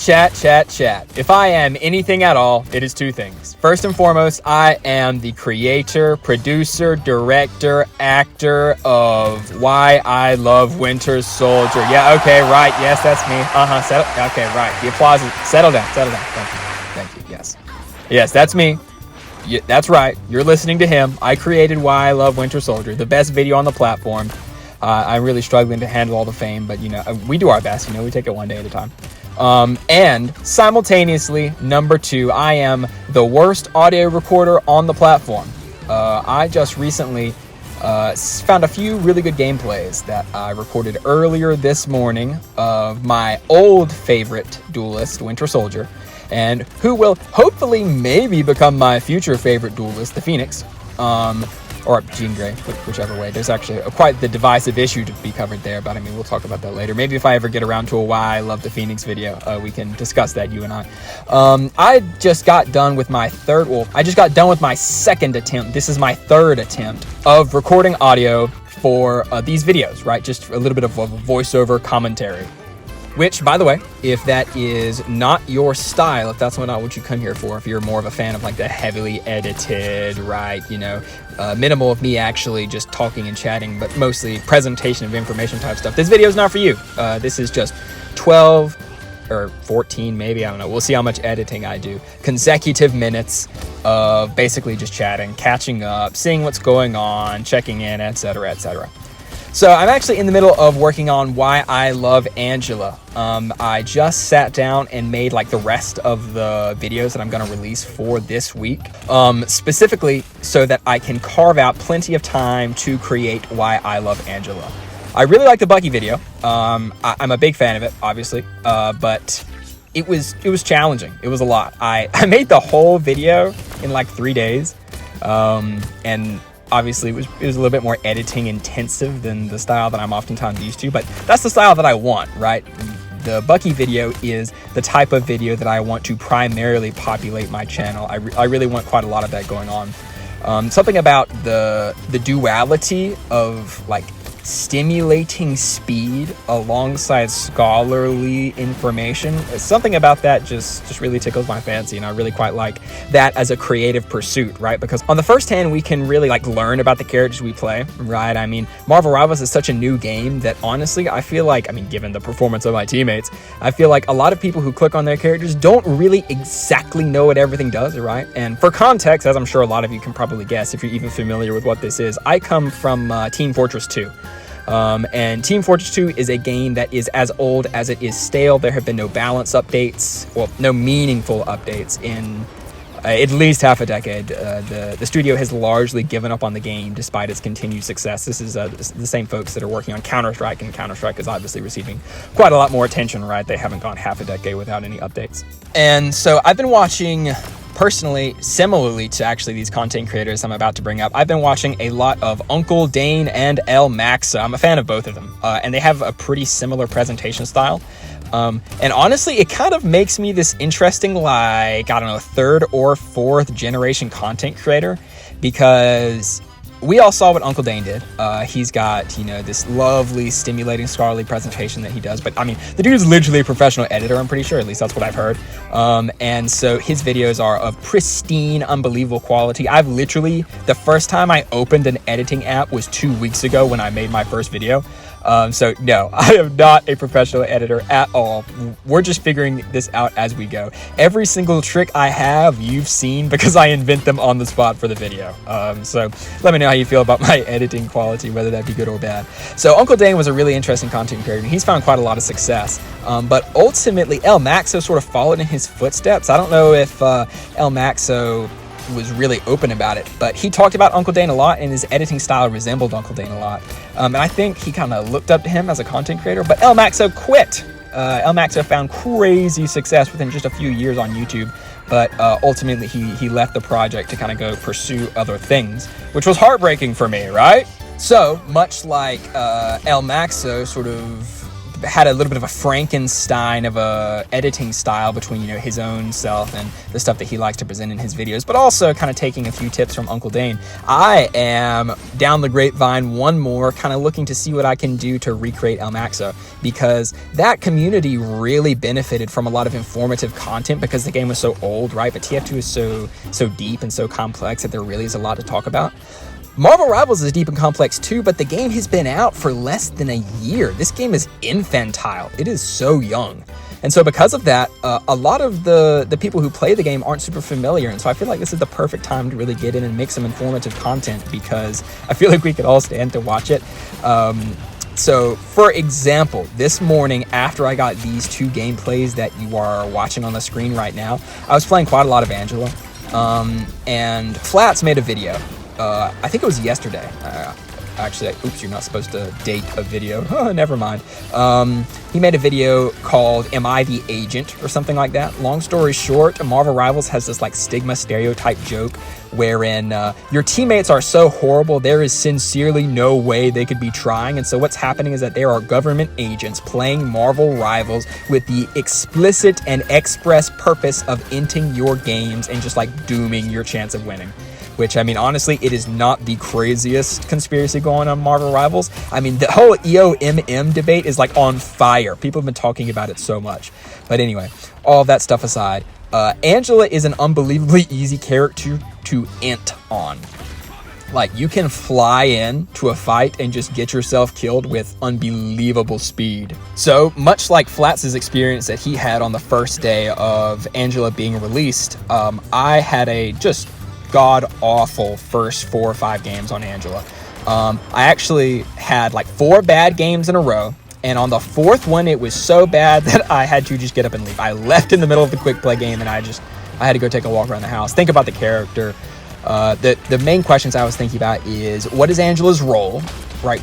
If I am anything at all, it is two things. First and foremost, I am the creator, producer, director, actor of Why I Love Winter Soldier. Yeah, okay, right. Yes, that's me. Okay, right. The applause is... Settle down. Thank you. Yes, that's me. Yeah, that's right. You're listening to him. I created Why I Love Winter Soldier, the best video on the platform. I'm really struggling to handle all the fame, but, we do our best. We take it one day at a time. And simultaneously, number two, I am the worst audio recorder on the platform. I just recently found a few really good gameplays that I recorded earlier this morning of my old favorite duelist, Winter Soldier, and who will hopefully maybe become my future favorite duelist, the Phoenix. Or Jean Grey, whichever way. There's actually quite the divisive issue to be covered there, but we'll talk about that later. Maybe if I ever get around to a Why I Love the Phoenix video, we can discuss that, you and I. I just got done with my second attempt. This is my third attempt of recording audio for these videos, right? Just a little bit of a voiceover commentary. Which, by the way, if that is not your style, if that's not what you come here for, if you're more of a fan of like the heavily edited, right, minimal of me actually just talking and chatting, but mostly presentation of information type stuff, this video is not for you. This is just 12 or 14 maybe, I don't know, we'll see how much editing I do, consecutive minutes of basically just chatting, catching up, seeing what's going on, checking in, etc. So I'm actually in the middle of working on Why I Love Angela. I just sat down and made like the rest of the videos that I'm going to release for this week, specifically so that I can carve out plenty of time to create Why I Love Angela. I really like the Bucky video. I'm a big fan of it, obviously, but it was challenging. It was a lot. I made the whole video in like 3 days, and obviously it was a little bit more editing intensive than the style that I'm oftentimes used to, but that's the style that I want, right? The Bucky video is the type of video that I want to primarily populate my channel. I really want quite a lot of that going on. Something about the duality of like stimulating speed alongside scholarly information. Something about that just really tickles my fancy, and I really quite like that as a creative pursuit, right? Because on the first hand, we can really like learn about the characters we play, right? Marvel Rivals is such a new game that honestly, I feel like, given the performance of my teammates, I feel like a lot of people who click on their characters don't really exactly know what everything does, right? And for context, as I'm sure a lot of you can probably guess if you're even familiar with what this is, I come from Team Fortress 2. And Team Fortress 2 is a game that is as old as it is stale. There have been no balance updates, well, no meaningful updates in at least half a decade. The studio has largely given up on the game despite its continued success. This is the same folks that are working on Counter-Strike, and Counter-Strike is obviously receiving quite a lot more attention, right? They haven't gone half a decade without any updates. And so I've been watching... Personally, similarly to actually these content creators I'm about to bring up, I've been watching a lot of Uncle Dane and El Maxa. I'm a fan of both of them, and they have a pretty similar presentation style. And honestly, it kind of makes me this interesting, like, I don't know, third or fourth generation content creator, because we all saw what Uncle Dane did. He's got, this lovely, stimulating, scholarly presentation that he does. But, the dude is literally a professional editor, I'm pretty sure. At least that's what I've heard. And so his videos are of pristine, unbelievable quality. I've literally, the first time I opened an editing app was 2 weeks ago when I made my first video. So no, I am not a professional editor at all. We're just figuring this out as we go. Every single trick I have, you've seen because I invent them on the spot for the video. So let me know how you feel about my editing quality, whether that be good or bad. So Uncle Dane was a really interesting content creator, and he's found quite a lot of success. But ultimately, El Maxo sort of followed in his footsteps. I don't know if El Maxo was really open about it, but he talked about Uncle Dane a lot, and his editing style resembled Uncle Dane a lot. And I think he kind of looked up to him as a content creator, but El Maxo quit. El Maxo found crazy success within just a few years on YouTube, but ultimately he left the project to kind of go pursue other things, which was heartbreaking for me, right? So much like El Maxo sort of had a little bit of a Frankenstein of a editing style between, you know, his own self and the stuff that he likes to present in his videos, but also kind of taking a few tips from Uncle Dane. I am down the grapevine one more, kind of looking to see what I can do to recreate El Maxo, because that community really benefited from a lot of informative content because the game was so old, right? But TF2 is so deep and so complex that there really is a lot to talk about. Marvel Rivals is deep and complex too, but the game has been out for less than a year. This game is infantile. It is so young. And so because of that, a lot of the people who play the game aren't super familiar. And so I feel like this is the perfect time to really get in and make some informative content, because I feel like we could all stand to watch it. So for example, this morning after I got these two gameplays that you are watching on the screen right now, I was playing quite a lot of Angela. And Flats made a video. I think it was yesterday. Actually, oops, you're not supposed to date a video. Oh, never mind. He made a video called Am I the Agent or something like that. Long story short, Marvel Rivals has this like stigma stereotype joke wherein your teammates are so horrible there is sincerely no way they could be trying. And so what's happening is that there are government agents playing Marvel Rivals with the explicit and express purpose of inting your games and just like dooming your chance of winning. Which, I mean, honestly, it is not the craziest conspiracy going on Marvel Rivals. I mean, the whole EOMM debate is like on fire. People have been talking about it so much. But anyway, all of that stuff aside, Angela is an unbelievably easy character to int on. Like, you can fly in to a fight and just get yourself killed with unbelievable speed. So, much like Flats' experience that he had on the first day of Angela being released, I had a just god-awful first 4 or 5 games on Angela. I actually had like 4 bad games in a row, and on the 4th one it was so bad that I had to just get up and leave. I left in the middle of the quick play game and I had to go take a walk around the house, think about the character. The main questions I was thinking about is, what is Angela's role, right?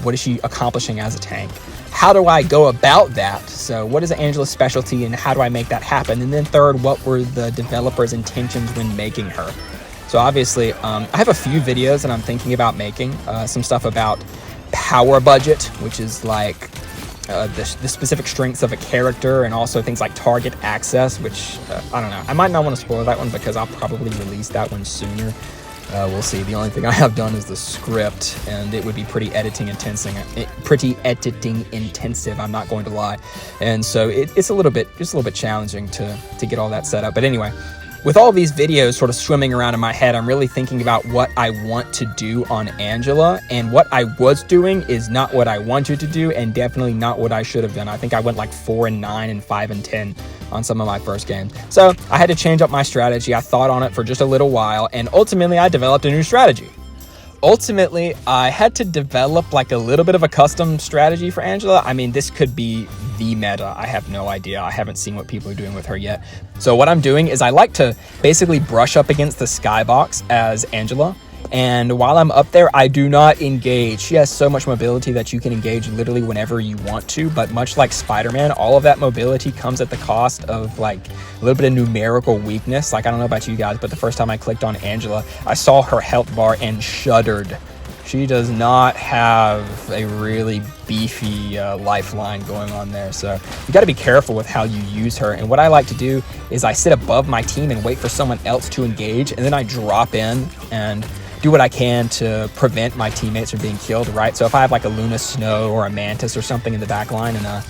What is she accomplishing as a tank? How do I go about that? So what is Angela's specialty and how do I make that happen? And then third, what were the developers' intentions when making her? So obviously, I have a few videos that I'm thinking about making. Some stuff about power budget, which is like the specific strengths of a character, and also things like target access, which I don't know. I might not want to spoil that one because I'll probably release that one sooner. We'll see. The only thing I have done is the script, and it would be pretty editing intensive. I'm not going to lie, and so it's a little bit challenging to get all that set up. But anyway, with all these videos sort of swimming around in my head, I'm really thinking about what I want to do on Angela, and what I was doing is not what I wanted to do, and definitely not what I should have done. I think I went like 4 and 9 and 5 and 10 on some of my first games. So I had to change up my strategy. I thought on it for just a little while, and ultimately I developed a new strategy. Ultimately, I had to develop like a little bit of a custom strategy for Angela. I mean, this could be the meta. I have no idea. I haven't seen what people are doing with her yet. So what I'm doing is I like to basically brush up against the skybox as Angela. And while I'm up there, I do not engage. She has so much mobility that you can engage literally whenever you want to. But much like Spider-Man, all of that mobility comes at the cost of like a little bit of numerical weakness. Like, I don't know about you guys, but the first time I clicked on Angela, I saw her health bar and shuddered. She does not have a really beefy lifeline going on there. So you got to be careful with how you use her. And what I like to do is I sit above my team and wait for someone else to engage. And then I drop in and do what I can to prevent my teammates from being killed, right? So if I have like a Luna Snow or a Mantis or something in the back line, and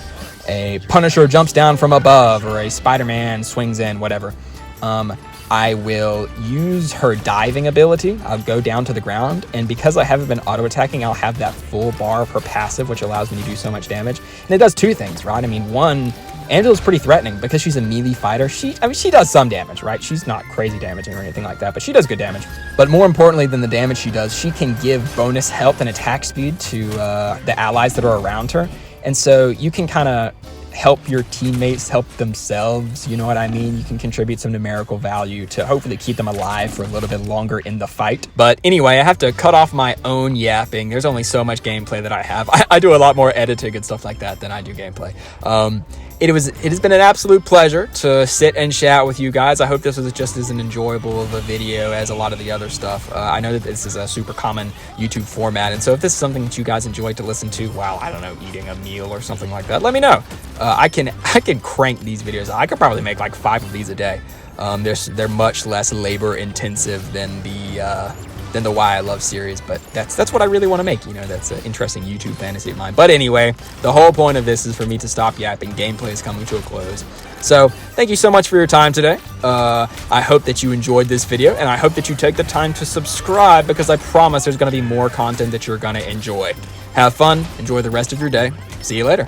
a Punisher jumps down from above, or a Spider-Man swings in, whatever, I will use her diving ability. I'll go down to the ground, and because I haven't been auto-attacking, I'll have that full bar of her passive, which allows me to do so much damage. And it does 2 things, right? I mean, one, Angela's pretty threatening because she's a melee fighter. She does some damage, right? She's not crazy damaging or anything like that, but she does good damage. But more importantly than the damage she does, she can give bonus health and attack speed to the allies that are around her. And so you can kind of help your teammates help themselves, you know what I mean? You can contribute some numerical value to hopefully keep them alive for a little bit longer in the fight. But anyway, I have to cut off my own yapping. There's only so much gameplay that I have. I do a lot more editing and stuff like that than I do gameplay. it has been an absolute pleasure to sit and chat with you guys. I hope this was just as enjoyable of a video as a lot of the other stuff. I know that this is a super common YouTube format, and so if this is something that you guys enjoy to listen to while, I don't know, eating a meal or something like that, let me know. I can crank these videos. I could probably make like 5 of these a day. They're much less labor intensive than the Why I Love series, but that's what I really want to make. You know, that's an interesting YouTube fantasy of mine. But anyway, the whole point of this is for me to stop yapping. Gameplay is coming to a close. So thank you so much for your time today. I hope that you enjoyed this video, and I hope that you take the time to subscribe, because I promise there's going to be more content that you're going to enjoy. Have fun. Enjoy the rest of your day. See you later.